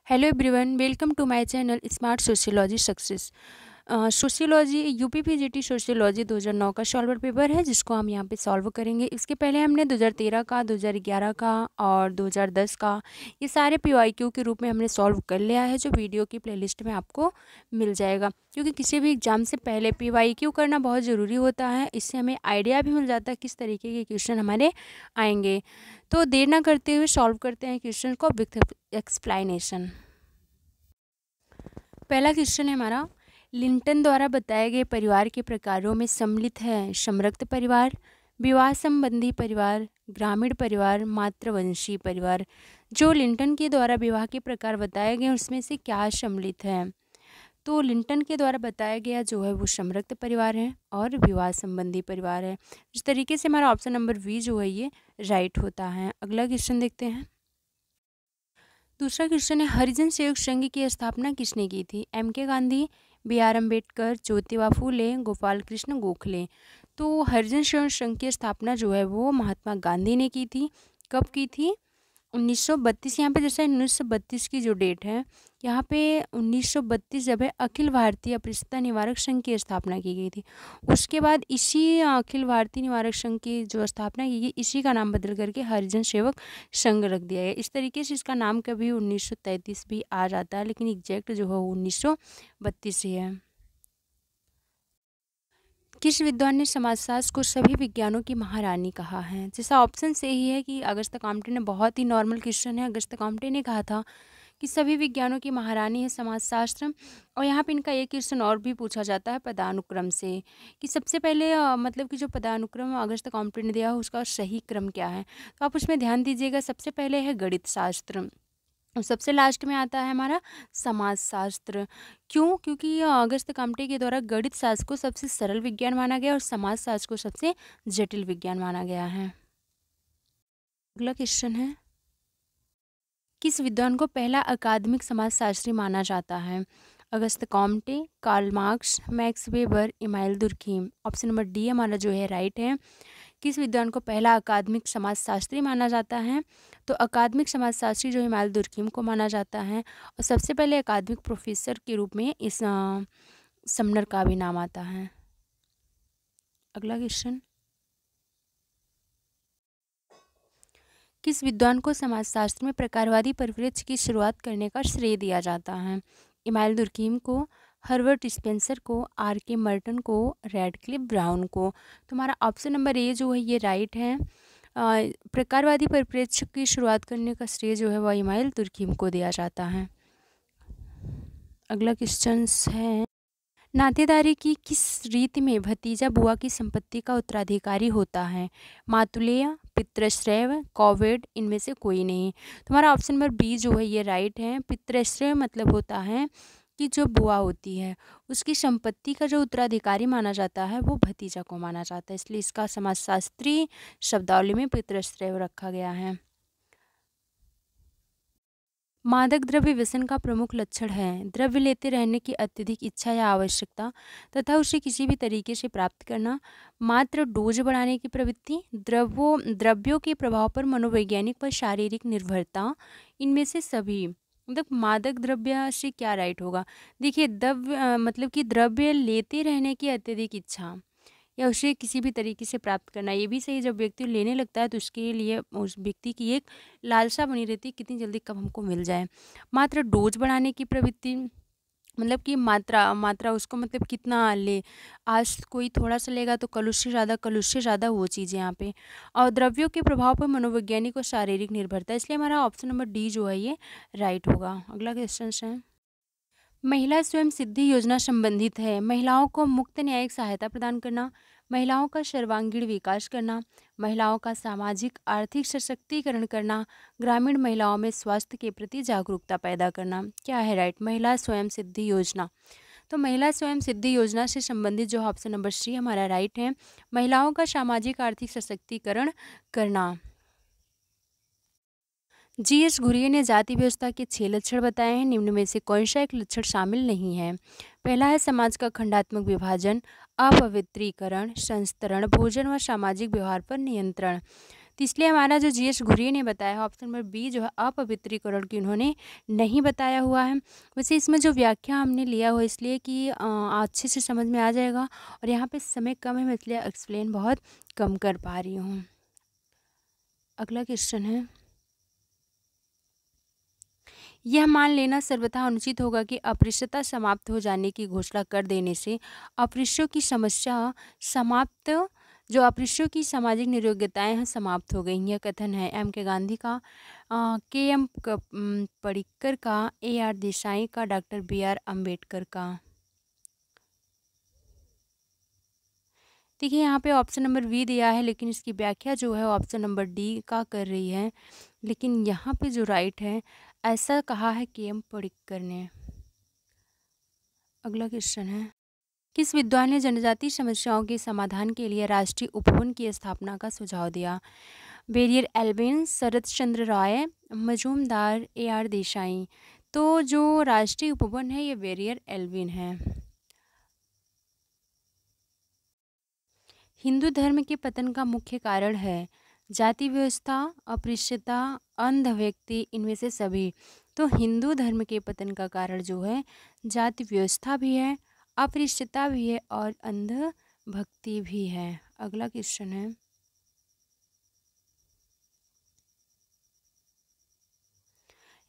Hello everyone, welcome to my channel smart sociology success. Sociology UPPGT sociology 2009 का solver paper है जिसको हम यहाँ पे सॉल्व करेंगे। इसके पहले हमने 2013 का, 2011 का और 2010 का ये सारे पीवाईक्यू के रूप में हमने सॉल्व कर लिया है, जो वीडियो की प्लेलिस्ट में आपको मिल जाएगा। क्योंकि किसी भी एग्जाम से पहले पीवाईक्यू करना बहुत ज़रूरी होता है, इससे हमें आइडिया भी मिल जाता है किस तरीके के क्वेश्चन हमारे आएंगे। तो देर ना करते हुए सॉल्व करते हैं क्वेश्चन को विथ एक्सप्लेनेशन। पहला क्वेश्चन है हमारा, लिंटन द्वारा बताए गए परिवार के प्रकारों में सम्मिलित है संयुक्त परिवार, विवाह संबंधी परिवार, ग्रामीण परिवार, मातृवंशी परिवार। जो लिंटन के द्वारा विवाह के प्रकार बताए गए उसमें से क्या सम्मिलित है? तो लिंटन के द्वारा बताया गया जो है वो संयुक्त परिवार है और विवाह संबंधी परिवार है। इस तरीके से हमारा ऑप्शन नंबर बी जो है ये राइट होता है। अगला क्वेश्चन देखते हैं। दूसरा क्वेश्चन है, हरिजन सेवक संघ की स्थापना किसने की थी? M.K. गांधी, B.R. अम्बेडकर, ज्योतिबा फूले, गोपाल कृष्ण गोखले। तो हरिजन सेवक संघ की स्थापना जो है वो महात्मा गांधी ने की थी। कब की थी? 1932। यहाँ पे जैसे 1932 की जो डेट है, यहाँ पे 1932 जब है अखिल भारतीय अपरिष्टता निवारक संघ की स्थापना की गई थी। उसके बाद इसी अखिल भारतीय निवारक संघ की जो स्थापना की गई, इसी का नाम बदल करके हरिजन सेवक संघ रख दिया गया। इस तरीके से इसका नाम कभी 1933 भी आ जाता है, लेकिन एग्जैक्ट जो है 1932 ही है। किस विद्वान ने समाजशास्त्र को सभी विज्ञानों की महारानी कहा है? जैसा ऑप्शन से ही है कि अगस्ता काम्टे ने, बहुत ही नॉर्मल क्वेश्चन है, अगस्ता काम्टे ने कहा था कि सभी विज्ञानों की महारानी है समाजशास्त्र। और यहाँ पे इनका एक क्वेश्चन और भी पूछा जाता है पदानुक्रम से, कि सबसे पहले मतलब कि जो पदानुक्रम अगस्ता काम्टे ने दिया है उसका सही क्रम क्या है। तो आप उसमें ध्यान दीजिएगा, सबसे पहले है गणित शास्त्र और सबसे लास्ट में आता है हमारा समाजशास्त्र। क्यों? क्योंकि अगस्त्य काम्टे के द्वारा गणित शास्त्र को सबसे सरल विज्ञान माना गया और समाजशास्त्र को सबसे जटिल विज्ञान माना गया है। अगला क्वेश्चन है, किस विद्वान को पहला अकादमिक समाजशास्त्री माना जाता है? Auguste Comte, Karl Marx, Max Weber, Emile Durkheim. Option number D हमारा जो है राइट है। किस विद्वान को पहला अकादमिक समाजशास्त्री माना जाता है? तो अकादमिक समाजशास्त्री जो इमाइल दुर्खीम को माना जाता है। और सबसे पहले अकादमिक प्रोफेसर के रूप में इस समनर का भी नाम आता है। अगला क्वेश्चन, किस विद्वान को समाजशास्त्र में प्रकारवादी परिप्रेक्ष्य की शुरुआत करने का श्रेय दिया जाता है? इमाइल दुर्खीम को, हर्बर्ट स्पेंसर को, R.K. मर्टन को, रैडक्लिफ ब्राउन को। तो हमारा ऑप्शन नंबर ए जो है ये राइट है। प्रकारवादी परिप्रेक्ष्य की शुरुआत करने का श्रेय जो है वह इमाइल दुर्खीम को दिया जाता है। अगला क्वेश्चन है, नातेदारी की किस रीति में भतीजा बुआ की संपत्ति का उत्तराधिकारी होता है? मातुलेय, पितृश्रेय, कॉवेड, इनमें से कोई नहीं। तुम्हारा ऑप्शन नंबर बी जो है ये राइट है। पितृश्रेय मतलब होता है कि जो बुआ होती है उसकी संपत्ति का जो उत्तराधिकारी माना जाता है वो भतीजा को माना जाता है, इसलिए इसका समाजशास्त्री शब्दावली में पितृश्रेय रखा गया है। मादक द्रव्य व्यसन का प्रमुख लक्षण है द्रव्य लेते रहने की अत्यधिक इच्छा या आवश्यकता तथा उसे किसी भी तरीके से प्राप्त करना, मात्र डोज बढ़ाने की प्रवृत्ति, द्रव्यों के प्रभाव पर मनोवैज्ञानिक व शारीरिक निर्भरता, इनमें से सभी। मतलब मादक द्रव्य से क्या राइट होगा? देखिए, द्रव्य मतलब कि द्रव्य लेते रहने की अत्यधिक इच्छा या उसे किसी भी तरीके से प्राप्त करना, ये भी सही। जब व्यक्ति लेने लगता है तो उसके लिए उस व्यक्ति की एक लालसा बनी रहती है कितनी जल्दी कब हमको मिल जाए। मात्र डोज बढ़ाने की प्रवृत्ति मतलब कि मात्रा मात्रा उसको मतलब कितना ले, आज कोई थोड़ा सा लेगा तो कल उससे ज़्यादा वो चीज़ यहाँ पे। और द्रव्यों के प्रभाव पर मनोवैज्ञानिक और शारीरिक निर्भरता, इसलिए हमारा ऑप्शन नंबर डी जो है ये राइट होगा। अगला क्वेश्चन है, महिला स्वयं सिद्धि योजना संबंधित है महिलाओं को मुक्त न्यायिक सहायता प्रदान करना, महिलाओं का सर्वांगीण विकास करना, महिलाओं का सामाजिक आर्थिक सशक्तिकरण करना, ग्रामीण महिलाओं में स्वास्थ्य के प्रति जागरूकता पैदा करना। क्या है राइट? महिला स्वयं सिद्धि योजना। तो महिला स्वयं सिद्धि योजना से संबंधित जो ऑप्शन नंबर सी हमारा राइट है, महिलाओं का सामाजिक आर्थिक सशक्तिकरण करना। G.S. घुरिये ने जाति व्यवस्था के 6 लक्षण बताए हैं, निम्न में से कौन सा एक लक्षण शामिल नहीं है? पहला है समाज का खंडात्मक विभाजन, अपवित्रीकरण, संस्तरण, भोजन व सामाजिक व्यवहार पर नियंत्रण। तो इसलिए हमारा जो जी एस घुरिये ने बताया है ऑप्शन नंबर बी जो है अपवित्रीकरण की उन्होंने नहीं बताया हुआ है। वैसे इसमें जो व्याख्या हमने लिया हुआ इसलिए कि अच्छे से समझ में आ जाएगा, और यहाँ पे समय कम है मैं इसलिए एक्सप्लेन बहुत कम कर पा रही हूँ। अगला क्वेश्चन है, यह मान लेना सर्वथा अनुचित होगा कि अस्पृश्यता समाप्त हो जाने की घोषणा कर देने से अस्पृश्यों की समस्या समाप्त जो अस्पृश्यों की सामाजिक नियोग्यताएं हैं समाप्त हो गई। यह कथन है एम के गांधी का, के एम पडिक्कर का, ए आर देसाई का, डॉक्टर बी आर अम्बेडकर का। देखिए यहाँ पे ऑप्शन नंबर बी दिया है, लेकिन इसकी व्याख्या जो है ऑप्शन नंबर डी का कर रही है, लेकिन यहाँ पे जो राइट है ऐसा कहा है के एम पडिक्कर ने। अगला क्वेश्चन है, किस विद्वान ने जनजातीय समस्याओं के समाधान के लिए राष्ट्रीय उपवन की स्थापना का सुझाव दिया? Verrier Elwin, Sharad Chandra Roy, Majumdar, A R Desai. तो जो राष्ट्रीय उपवन है ये बेरियर एल्विन है। हिंदू धर्म के पतन का मुख्य कारण है जाति व्यवस्था, अस्पृश्यता, अंध व्यक्ति, इनमें से सभी। तो हिंदू धर्म के पतन का कारण जो है जाति व्यवस्था भी है, अस्पृश्यता भी है और अंध भक्ति भी है। अगला क्वेश्चन है,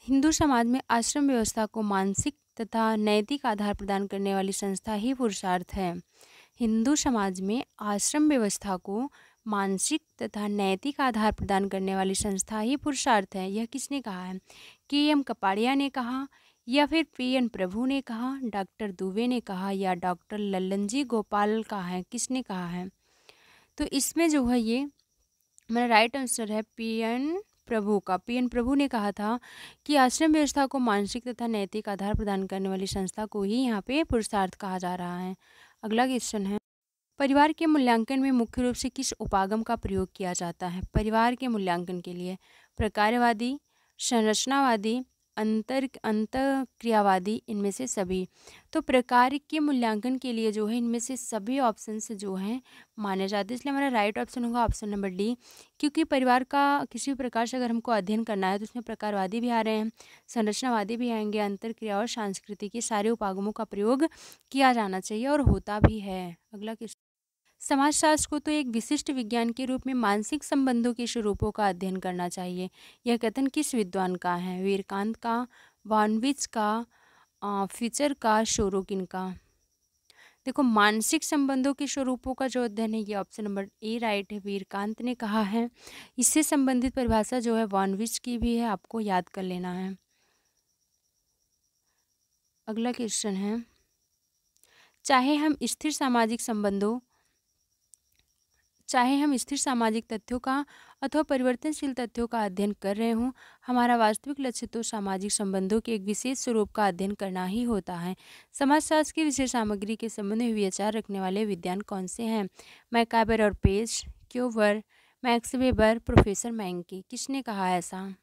हिंदू समाज में आश्रम व्यवस्था को मानसिक तथा नैतिक आधार प्रदान करने वाली संस्था ही पुरुषार्थ है। हिंदू समाज में आश्रम व्यवस्था को मानसिक तथा नैतिक आधार प्रदान करने वाली संस्था ही पुरुषार्थ है। यह किसने कहा है? के एम कपाड़िया ने कहा, या फिर पी एन प्रभु ने कहा, डॉक्टर दुबे ने कहा, या डॉक्टर लल्लनजी गोपाल का है, किसने कहा है? तो इसमें जो है ये मेरा राइट आंसर है पी एन प्रभु का। पी एन प्रभु ने कहा था कि आश्रम व्यवस्था को मानसिक तथा नैतिक आधार प्रदान करने वाली संस्था को ही यहाँ पे पुरुषार्थ कहा जा रहा है। अगला क्वेश्चन है, परिवार के मूल्यांकन में मुख्य रूप से किस उपागम का प्रयोग किया जाता है? परिवार के मूल्यांकन के लिए प्रकारवादी, संरचनावादी, अंतःक्रियावादी, इनमें से सभी। तो प्रकार के मूल्यांकन के लिए जो है इनमें से सभी ऑप्शन से जो हैं माने जाते हैं, इसलिए हमारा राइट ऑप्शन होगा ऑप्शन नंबर डी। क्योंकि परिवार का किसी भी प्रकार से अगर हमको अध्ययन करना है तो उसमें प्रकारवादी भी आ रहे हैं, संरचनावादी भी आएंगे, अंतर्क्रिया और सांस्कृतिक, के सारे उपागमों का प्रयोग किया जाना चाहिए और होता भी है। अगला क्वेश्चन, समाजशास्त्र को तो एक विशिष्ट विज्ञान के रूप में मानसिक संबंधों के स्वरूपों का अध्ययन करना चाहिए। यह कथन किस विद्वान का है? वीरकांत का, वॉनविच का, फीचर का, शोरोकिन का। देखो मानसिक संबंधों के स्वरूपों का जो अध्ययन है ये ऑप्शन नंबर ए राइट है, वीरकांत ने कहा है। इससे संबंधित परिभाषा जो है वॉनविच की भी है, आपको याद कर लेना है। अगला क्वेश्चन है, चाहे हम स्थिर सामाजिक तथ्यों का अथवा परिवर्तनशील तथ्यों का अध्ययन कर रहे हों, हमारा वास्तविक लक्ष्य तो सामाजिक संबंधों के एक विशेष स्वरूप का अध्ययन करना ही होता है। समाजशास्त्र की विशेष सामग्री के संबंध में विचार रखने वाले विद्वान कौन से हैं? मैकाबर और पेज, क्यूवर, मैक्स वेबर, प्रोफेसर मैंकी। किसने कहा है ऐसा?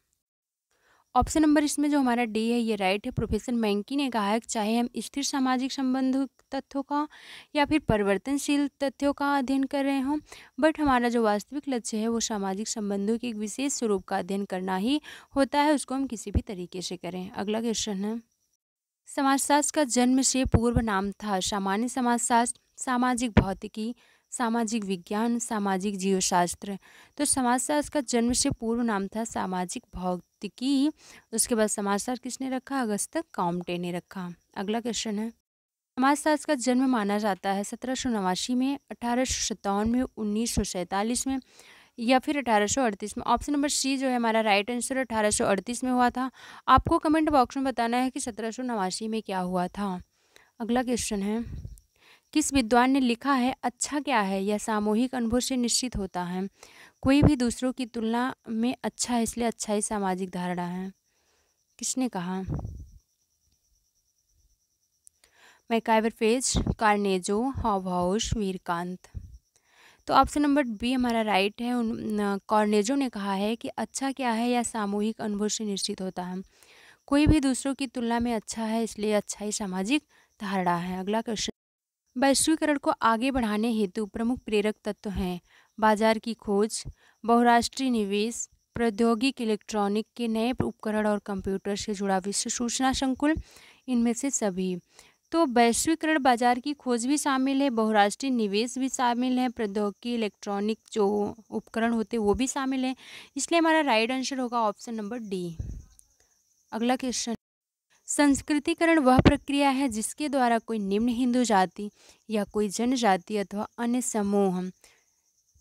ऑप्शन नंबर इसमें जो हमारा डी है ये राइट है। प्रोफेसर मैंकी ने कहा है कि चाहे हम स्थिर सामाजिक संबंध तथ्यों का या फिर परिवर्तनशील तथ्यों का अध्ययन कर रहे हों, बट हमारा जो वास्तविक लक्ष्य है वो सामाजिक संबंधों के एक विशेष स्वरूप का अध्ययन करना ही होता है, उसको हम किसी भी तरीके से करें। अगला क्वेश्चन है, समाजशास्त्र का जन्म से पूर्व नाम था सामान्य समाजशास्त्र, सामाजिक भौतिकी, सामाजिक विज्ञान, सामाजिक जीवशास्त्र। तो समाजशास्त्र का जन्म से पूर्व नाम था सामाजिक भौतिकी, उसके बाद समाजशास्त्र किसने रखा? अगस्त्य कॉम्टे ने रखा। अगला क्वेश्चन है, समाजशास्त्र का जन्म माना जाता है 1789 में, 1857 में, 1947 में, या फिर 1838 में। ऑप्शन नंबर सी जो है हमारा राइट आंसर 1838 में हुआ था। आपको कमेंट बॉक्स में बताना है कि 1789 में क्या हुआ था। अगला क्वेश्चन है, किस विद्वान ने लिखा है अच्छा क्या है यह सामूहिक अनुभव से निश्चित होता है? कोई भी दूसरों की तुलना में अच्छा है इसलिए अच्छा ही सामाजिक धारणा है। किसने कहा? मैकाइवर पेज, कार्नेजो, हॉबहाउस, वीरकांत। तो ऑप्शन नंबर बी हमारा राइट है। कार्नेजो ने कहा है कि अच्छा क्या है यह सामूहिक अनुभव से निश्चित होता है। कोई भी दूसरों की तुलना में अच्छा है इसलिए अच्छा ही सामाजिक धारणा है। अगला क्वेश्चन, वैश्वीकरण को आगे बढ़ाने हेतु प्रमुख प्रेरक तत्व हैं बाजार की खोज, बहुराष्ट्रीय निवेश, प्रौद्योगिक इलेक्ट्रॉनिक के नए उपकरण और कंप्यूटर से जुड़ा विश्व सूचना संकुल, इनमें से सभी। तो वैश्वीकरण बाजार की खोज भी शामिल है, बहुराष्ट्रीय निवेश भी शामिल है, प्रौद्योगिकी इलेक्ट्रॉनिक जो उपकरण होते हैं वो भी शामिल है। इसलिए हमारा राइट आंसर होगा ऑप्शन नंबर डी। अगला क्वेश्चन, संस्कृतिकरण वह प्रक्रिया है जिसके द्वारा कोई निम्न हिंदू जाति या कोई जनजाति अथवा अन्य समूह,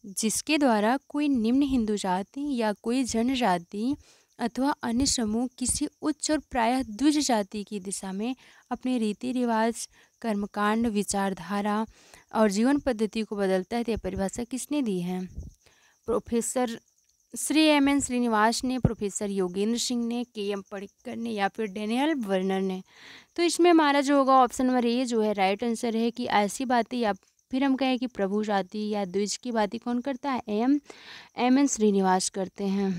जिसके द्वारा कोई निम्न हिंदू जाति या कोई जनजाति अथवा अन्य समूह किसी उच्च और प्रायः द्विज जाति की दिशा में अपने रीति रिवाज, कर्मकांड, विचारधारा और जीवन पद्धति को बदलता है, यह परिभाषा किसने दी है? Professor Shri M.N.. श्रीनिवास ने, प्रोफेसर योगेंद्र सिंह ने, के.एम. पडिक्कर ने या फिर डेनियल वर्नर ने। तो इसमें हमारा जो होगा ऑप्शन नंबर ए जो है राइट आंसर है कि ऐसी बातें या फिर हम कहें कि प्रभु जाति या द्विज की बातें कौन करता है? एम.एन. श्रीनिवास करते हैं।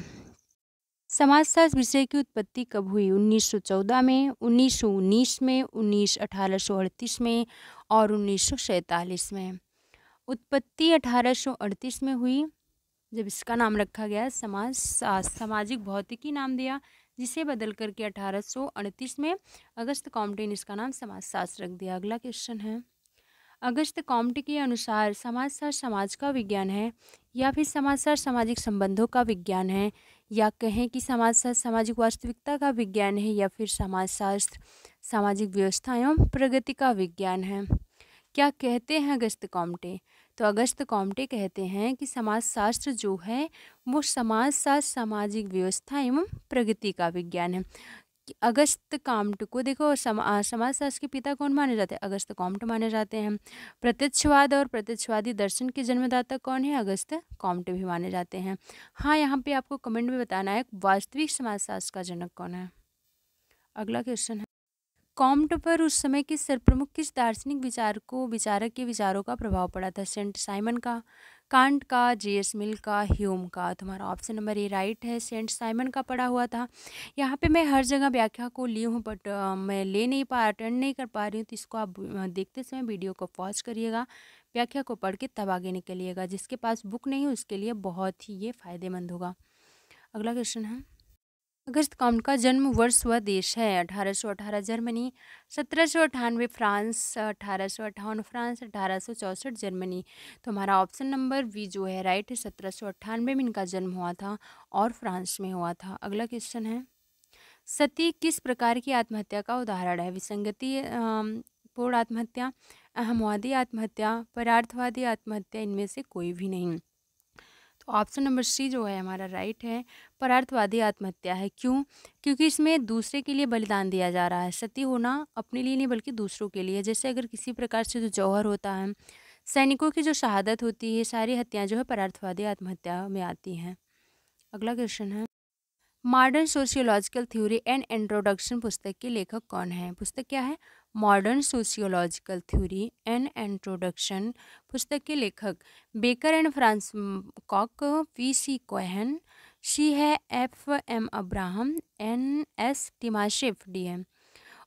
समाजशास्त्र विषय की उत्पत्ति कब हुई? 1914 में, 1919 में, 1838 में और 1947 में। उत्पत्ति 1838 में हुई, जब इसका नाम रखा गया सामाजिक भौतिकी नाम दिया, जिसे बदल करके 1838 में अगस्त कॉम्टे ने इसका नाम समाजशास्त्र रख दिया। अगला क्वेश्चन है, अगस्त कॉम्टे के अनुसार समाजशास्त्र समाज का विज्ञान है या फिर समाजशास्त्र सामाजिक संबंधों का विज्ञान है, या कहें कि समाजशास्त्र सामाजिक वास्तविकता का विज्ञान है, या फिर समाजशास्त्र सामाजिक व्यवस्था एवं प्रगति का विज्ञान है। क्या कहते हैं अगस्त कॉम्टे? तो अगस्त कॉम्टे कहते हैं कि समाजशास्त्र जो है वो समाजशास्त्र सामाजिक व्यवस्था एवं प्रगति का विज्ञान है। अगस्त कॉम्टे को देखो, समाजशास्त्र के पिता कौन माने जाते हैं? अगस्त कॉम्टे माने जाते हैं। प्रत्यक्षवाद और प्रत्यक्षवादी दर्शन के जन्मदाता कौन है? अगस्त कॉम्टे भी माने जाते हैं। हाँ, यहाँ पे आपको कमेंट में बताना है वास्तविक समाजशास्त्र का जनक कौन है। अगला क्वेश्चन है, कॉम्टे पर उस समय के सर्वप्रमुख किस दार्शनिक विचारक के विचारों का प्रभाव पड़ा था? सेंट साइमन का, कांट का, जे.एस. मिल का, ह्यूम का। तुम्हारा ऑप्शन नंबर ए राइट है, सेंट साइमन का पढ़ा हुआ था। यहाँ पे मैं हर जगह व्याख्या को ली हूँ, बट मैं अटेंड नहीं कर पा रही हूँ, तो इसको आप देखते समय वीडियो को पॉज करिएगा, व्याख्या को पढ़ के तब आगे निकलिएगा। जिसके पास बुक नहीं है उसके लिए बहुत ही ये फायदेमंद होगा। अगला क्वेश्चन है, अगस्त कॉम्टे का जन्म वर्ष व देश है? 1818 जर्मनी, 1798 फ्रांस, 1858 फ्रांस, 1864 जर्मनी। तो हमारा ऑप्शन नंबर बी जो है राइट है, 1798 में इनका जन्म हुआ था और फ्रांस में हुआ था। अगला क्वेश्चन है, सती किस प्रकार की आत्महत्या का उदाहरण है? विसंगति पूर्ण आत्महत्या, अहमवादी आत्महत्या, परार्थवादी आत्महत्या, इनमें से कोई भी नहीं। तो ऑप्शन नंबर सी जो है हमारा राइट है, परार्थवादी आत्महत्या है। क्यों? क्योंकि इसमें दूसरे के लिए बलिदान दिया जा रहा है। सती होना अपने लिए नहीं बल्कि दूसरों के लिए। जैसे अगर किसी प्रकार से जो जौहर होता है, सैनिकों की जो शहादत होती है, सारी हत्याएं जो है परार्थवादी आत्महत्या में आती हैं। अगला क्वेश्चन है, modern sociological theory and introduction पुस्तक के लेखक कौन है? पुस्तक क्या है? Modern sociological theory and introduction. पुस्तक के लेखक बेकर एंड फ्रांस कॉक, वी.सी. कोहेन, सी है FM. Abraham, NS. Timasheff, DM.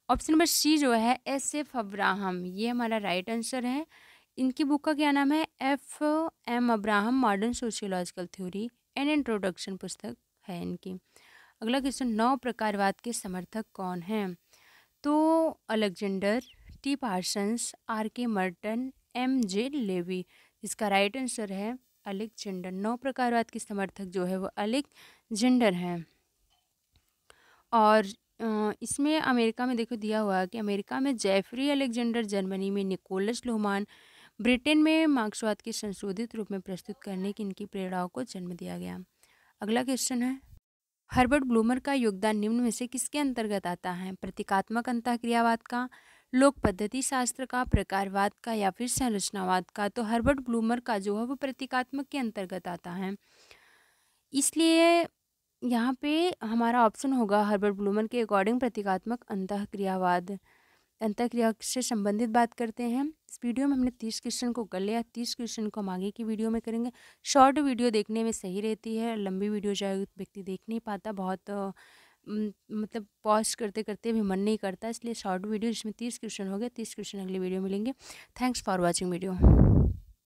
Option number C जो है एस.एफ. अब्राहम, ये हमारा राइट आंसर है। इनकी बुक का क्या नाम है? FM. Abraham modern sociological theory and introduction पुस्तक है इनकी। अगला क्वेश्चन, 9 प्रकारवाद के समर्थक कौन हैं? तो Alexander, T Parsons, R K. Merton, M J. Levy. इसका राइट आंसर है अलेक्जेंडर। 9 प्रकारवाद के समर्थक जो है वो अलेक्जेंडर हैं। और इसमें अमेरिका में देखो दिया हुआ है कि अमेरिका में जेफरी अलेक्जेंडर, जर्मनी में निकोलस लोहमान, ब्रिटेन में मार्क्सवाद के संशोधित रूप में प्रस्तुत करने की इनकी प्रेरणाओं को जन्म दिया गया। अगला क्वेश्चन है, हर्बर्ट ब्लूमर का योगदान निम्न में से किसके अंतर्गत आता है? प्रतीकात्मक अंतःक्रियावाद का, लोक पद्धति शास्त्र का, प्रकारवाद का या फिर संरचनावाद का? तो हर्बर्ट ब्लूमर का जो है वो प्रतीकात्मक के अंतर्गत आता है, इसलिए यहाँ पे हमारा ऑप्शन होगा हर्बर्ट ब्लूमर के अकॉर्डिंग प्रतीकात्मक अंतःक्रियावाद। अंतःक्रिया से संबंधित बात करते हैं। इस वीडियो में हमने 30 क्वेश्चन को कर लिया, 30 क्वेश्चन को हम आगे की वीडियो में करेंगे। शॉर्ट वीडियो देखने में सही रहती है, लंबी वीडियो चाहे व्यक्ति देख नहीं पाता, बहुत मतलब पॉज करते करते भी मन नहीं करता, इसलिए शॉर्ट वीडियो जिसमें 30 क्वेश्चन हो गए, 30 क्वेश्चन अगली वीडियो मिलेंगे। Thanks for watching video.